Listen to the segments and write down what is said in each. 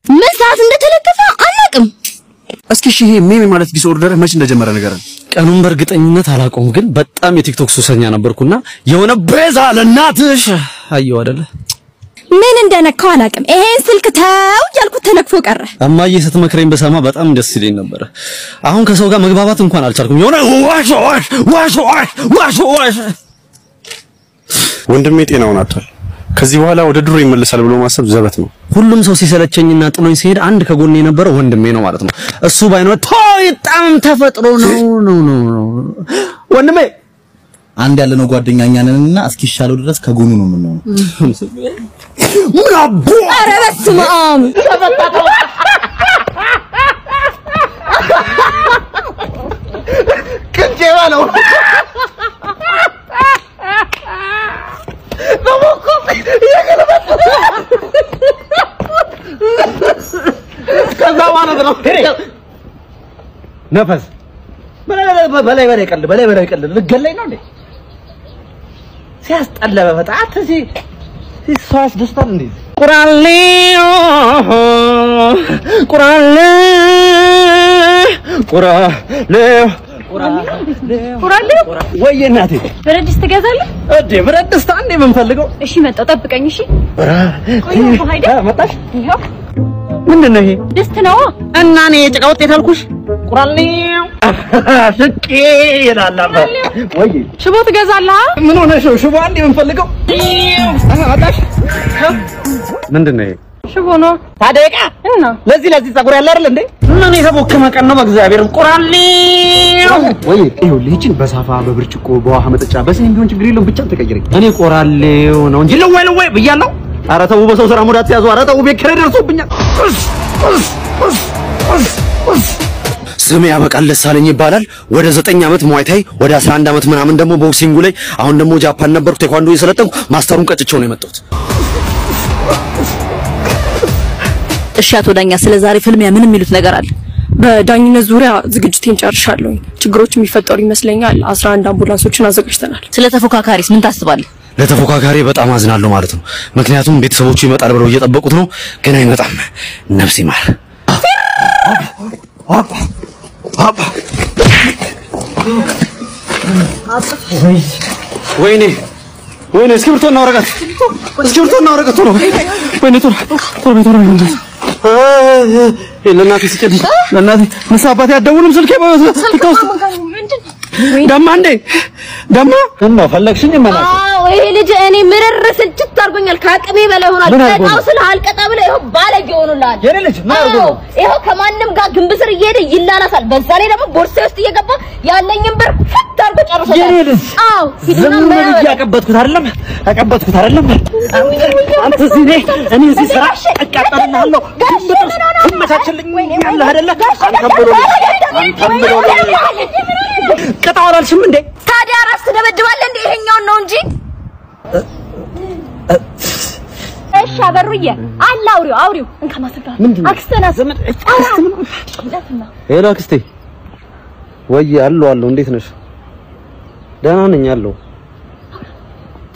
ምን ሰዓት እንደተለከፈ አላቅም እስኪ እሺ ይሄ ሜሜ ማለት ዲስኦርደር መች እንደጀመረ ነገርን ቀኑን በርግጠኝነት አላቆም ግን በጣም የቲክቶክ ሱሰኛ ነበርኩና የሆነ ቤዛ ለናትሽ አየው አይደለ ምን እንደነካው አላቅም ይሄን ስልክ ታው ያልኩት ተነክፎ ቀረ እማዬ ስትመክረኝ በሰማ በጣም ደስ ይለኝ ነበር አሁን ከሰው ጋር መግባባት እንኳን አልቻልኩም የሆነ ዋሽ ወንድሜ ጤናውን አጥቷል ከዚህ በኋላ ወደ ድሮ ይመለሳል ብሎ ማሰብ ዘበት ነው ሁሉም ሰው ሲሰለቸኝና ጥሎኝ ሲሄድ አንድ ከጎኔ የነበረው ወንድሜ ነው ማለት ነው እሱ ባይኖር በጣም ተፈጥሮ ነው ወንድሜ አንድ ያለ ነው ጓደኛኛ ነንና እስኪሻለው ድረስ ከጎኑ ነው የምንሆነው ምን አቦ ኧረ በስመ አብ ከንጀባ ነው ከዛ ማለት ነው ነፈስ በላይ ቀልድ ልገለኝ ነው እንዴ ሲያስጠላ በፈጣት ሲሳስ ደስታል እንዴ ቁራሌ ወይ እናቴ ብረድስ ትገዛለህ እዴ ብረድስ ታንዴ ምን ፈልገው እሺ መጣው ጠብቀኝ እሺ መጣሽ ምንድነው ይሄ ድስት ነው እና እኔ የጭቃ ውጤት አልኩሽ ቁራሌ ሽቄ ይላል ወይ ሽቦ ትገዛለህ ምን ሆነሽ ነው ሽቦ አንዴ ምን ፈልገው መጣሽ ምንድነው ይሄ ሽቦ ነው ታደቃ እና ለዚህ ጸጉር ያለ አይደል እንዴ ምን የተቦከመ ቀን ነው በእግዚአብሔር ቁራሌ ወይ ይኸው ልጅን በሳፋ በብርጭቆ በውሃ መጠጫ በስኔም ቢሆን ችግር የለውም ብቻ ተቀይረኝ እኔ ቆራሌው ነው እንጂ ለወይ ብያለሁ ኧረ ተው በሰው ስራ ሙዳት ያዙ ኧረ ተው ቤት ኪራይ ደርሶብኛል ስሜ ያበቃል ደሳለኝ ይባላል ወደ 9 አመት ሙአይታይ ወደ 11 አመት ምናምን ደግሞ ቦክሲንግ ላይ አሁን ደግሞ ጃፓን ነበርኩ ቴኳንዶ እየሰለጠንኩ ማስተሩን ቀጭቼው ነው የመጣሁት እሺ አቶ ዳኛ ስለ ዛሬ ፍልሚያ ምን የሚሉት ነገር አለ በዳኝነት ዙሪያ ዝግጅቴን ጨርሻለሁ ችግሮች የሚፈጠሩ ይመስለኛል 11 አምቡላንሶችን አዘጋጅተናል ስለ ተፎካካሪስ ምን ታስባለህ ለተፎካካሪ በጣም አዝናለሁ ማለት ነው ምክንያቱም ቤተሰቦቹ ይመጣል ብለው እየጠበቁት ነው ግን አይመጣም ነፍስ ይማር ወይኔ እስክሪብቶና ወረቀት ነው ወይኔ ቶሎ ለናቴ ሲቀድም ለናቴ መሳባት ያደውልም ስልኬ በተውስ ደማ ደማ ፈለግሽኝ ማለት ይሄ ልጅ እኔ ምርር ስልችት አድርጎኛል ካቅሜ በላይ ሆኗል ቀጣው ስለሃልቀጣ ብለ ይሄው ባለጌ ሆኖላል የኔ ልጅ ነው ይሄው ከማንም ጋር ግንብስር እየሄደ ይላላሳል በዛ ላይ ደግሞ ቦርሳዬ ውስጥ እየገባ ያለኝን ብር ፍት አድርጎ ጨርሶታል የኔ ልጅ ሲድና ያቀበጥኩት አይደለም አንተ እኔ እዚህ ስራ አቃጣልሃለሁ ትመቻችልኝ ያለ አይደለ አንተም ብሎ ቀጣው አላልሽም እንዴ ታዲያ ራስ ትደበድባለህ እንዴ ይሄኛው ነው እንጂ እሺ አበሩዬ አውሪው እንካ ማሰባ አክስተና ዘመድ ሄሎ አክስቴ ወይ አለው እንዴት ነሽ ደህና ነኝ አለው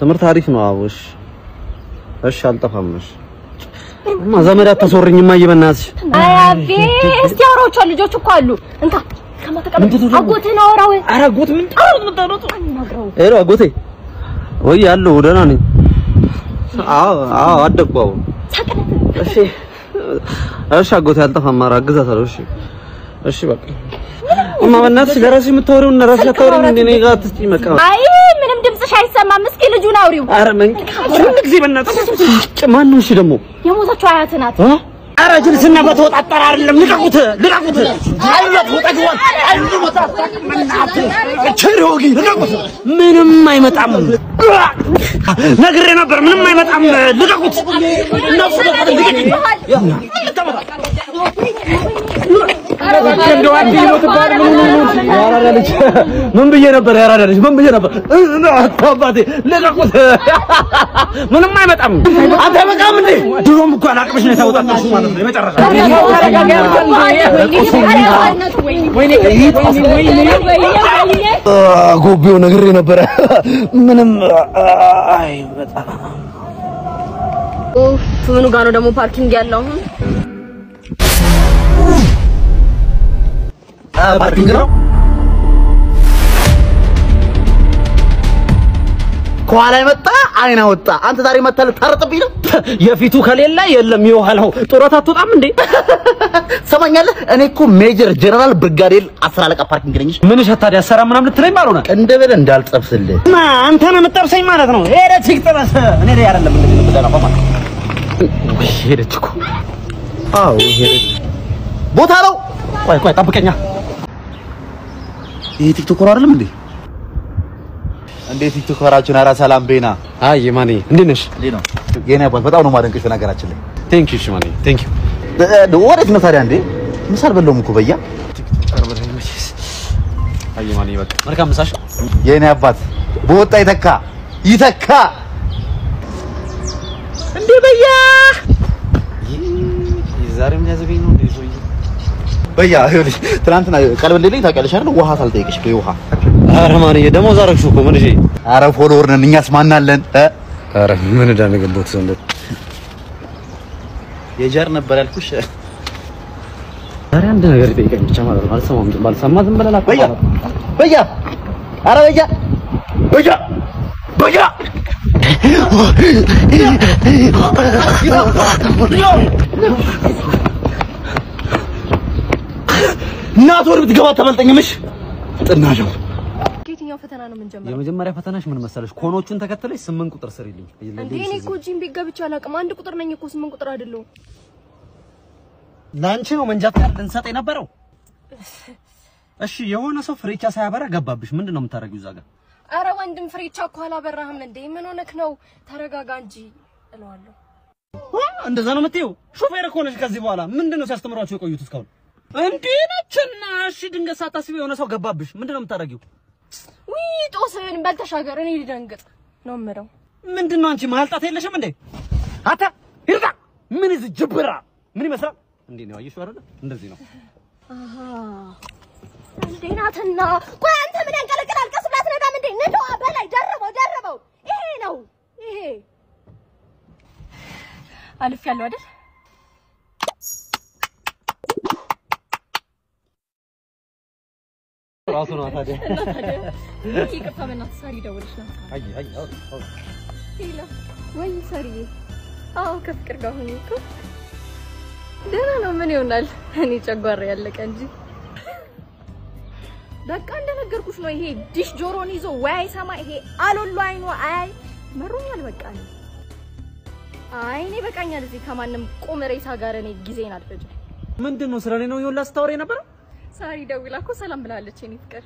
ትምህርት አሪፍ ነው አውሽ እሺ አልጠፋም ነሽ ዘመድ አታስወርኝማ ይበናትሽ አቤ እስቲ አውራዎቹ ልጆች እኮ አሉ እንካ አጎቴ ነው አውራው ኧረ አጎት ምን ሄሎ አጎቴ ወይ አለው ደህና ነኝ አደግኩ እሺ አጎቴ አልጠፋም አግዛታለሁ እሺ በቃ በእናትሽ ለራስሽ የምታወሪውን ለራስሽ ለታወሪኝ እንዴ ነው ጋር ትስጪ መቃ አይ ምንም ድምጽሽ አይሰማም እስኪ ልጁን አውሪው ኧረ ምን ጊዜ በእናትሽ ማን ነው እሺ ደግሞ የሞተችው አያት ናት ኧረ ጅልስና በተወጣጠረ አይደለም ልቀቁት አይወጥ ወጣግዋል ቸሮጊ ልቀቁት ምንም አይመጣም ነግሬ ነበር ምንም አይመጣም ልቀቁት እነሱ ምን ብዬ ነበር ያራዳልሽ ምን ብዬ ነበር አባቴ ለቀቁት ምንም አይመጣም አንተ በቃም እንዴ ድሮም እኮ አላቅምሽ ነው ተወጣጣሽ ማለት ነው የመጨረሻ ጎቤው ነግሬ ነበር ምንም አይመጣም ምኑ ጋር ነው ደግሞ ፓርኪንግ ያለው ፓርኪንግ ነው ከኋላ መጣ አይና ወጣ አንተ ዛሬ መተል ታረጥብኝ ነው የፊቱ ከሌላ የለም የኋላው ጦራት አትወጣም እንዴ ሰማኛለህ እኔ እኮ ሜጀር ጀነራል ብርጋዴር 10 አለቃ ፓርኪንግ ነኝ ምን ሸታዲ አሰራ ምናምን ልትለኝ ባልሆነ እንደበለ እንዳልጠብስልህ አንተ ነው የምትጠብሰኝ ማለት ነው ሄደ ትክጥረስ እኔ ላይ አይደለም እንደዚህ ተደረፈ ማለት ወይ ሄደች እኮ አው ሄደች ቦታ ነው ቆይ ጠብቀኛ ይሄ ቲክቶከር አይደለም እንዴ እንዴት ቲክቶከራችን አራ ሰላም ቤና አይ ማኔ እንዴት ነሽ እንዴት ነው የኔ አባት በጣም ነው ማደንቅሽ ነገራችን ላይ ቴንክ ዩ ማኔ ቴንክ ዩ ወዴት ነው ታዲያ እንዴ ምሳል በለውም እኮ በያ ቲክቶከር በለኝ አይ ማኔ በቃ መልካም ምሳሽ የኔ አባት በወጣ ይተካ እንዴ በያ ዛሬም ያዘበኝ ነው እንዴ ሶይ በያ ይኸውልሽ ትናንትና ቀልብ እንደሌለኝ ታውቂያለሽ አይደል ውሃ ሳልጠይቅሽ በውሃ አረ ማርዬ ደሞዝ አረግሽው እኮ ምን እሺ አረ ፎሎወር ነን እኛስ ማናለን አረ ምን እንዳነገቦት ዘንድ የጀር ነበር ያልኩሽ አረ አንድ ነገር ይጠይቀኝ ብቻ ማለት ነው አልሰማም ባልሰማ ዝም ብለላ በያ አረ በያ እናት ወር ብትገባ ተበልጠኝምሽ ጥናለው የትኛው ፈተና ነው የምንጀምረው የመጀመሪያ ፈተናሽ ምን መሰለሽ ኮኖቹን ተከተለሽ 8 ቁጥር ስሪልኝ እንዴ እኔ እኮ ጂም ቤት ገብቼ አላውቅም አንድ ቁጥር ነኝ እኮ 8 ቁጥር አይደለም ላንቺ ነው መንጃ ፈቃድ ልንሰጥ የነበረው እሺ የሆነ ሰው ፍሬቻ ሳያበራ ገባብሽ ምንድነው የምታረጊው እዛ ጋር አረ ወንድም ፍሬቻ እኮ አላበራህም እንዴ ምን ሆነክ ነው ተረጋጋ እንጂ እለዋለሁ እንደዛ ነው የምትይው ሾፌር እኮ ነሽ ከዚህ በኋላ ምንድነው ሲያስተምሯችሁ የቆዩት እስካሁን እንዴ ነችና እሺ ድንገት ሳታስቢ የሆነ ሰው ገባብሽ ምንድነው የምታረጊው ውይ ጦስን በልተሻገር እኔ ልደንግጥ ነው የምለው ምንድነው አንቺ ማልጣት የለሽም እንዴ አታ ይርዳ ምን ይዝ ጅብራ ምን ይመስላል እንዴ ነው አየሽው አይደል እንደዚህ ነው አሃ እንዴ ናትና ቆይ አንተ ምን ያንቀለቀላል ቀስብላት ነዳም እንዴ ነዳው በላይ ደረበው ይሄ ነው ይሄ አልፍ ያለው አይደል ራሱ ነው ታዲያ ይቅርታ በእናትህ ሳሪ ደውልሽ ነው አይ ሄሎ ወይ ሳሪ አዎ ከፍቅር ጋር ሆኜ እኮ ደህና ነው ምን ይሆናል እኔ ጨጓራ ያለቀ እንጂ በቃ እንደነገርኩሽ ነው ይሄ ዲሽ ጆሮን ይዞ ወይ ሰማ ይሄ አሎሎ አይኑ አይ መሩኛል በቃ ነው አይ እኔ በቃኛል እዚህ ከማንም ቁም ሬሳ ጋር እኔ ጊዜን አልፈጅም ምንድነው ስለኔ ነው ይወላ ስታወሪ ነበር ሳሪ ደውላ እኮ ሰላም ብላለች እኔ ፍቅር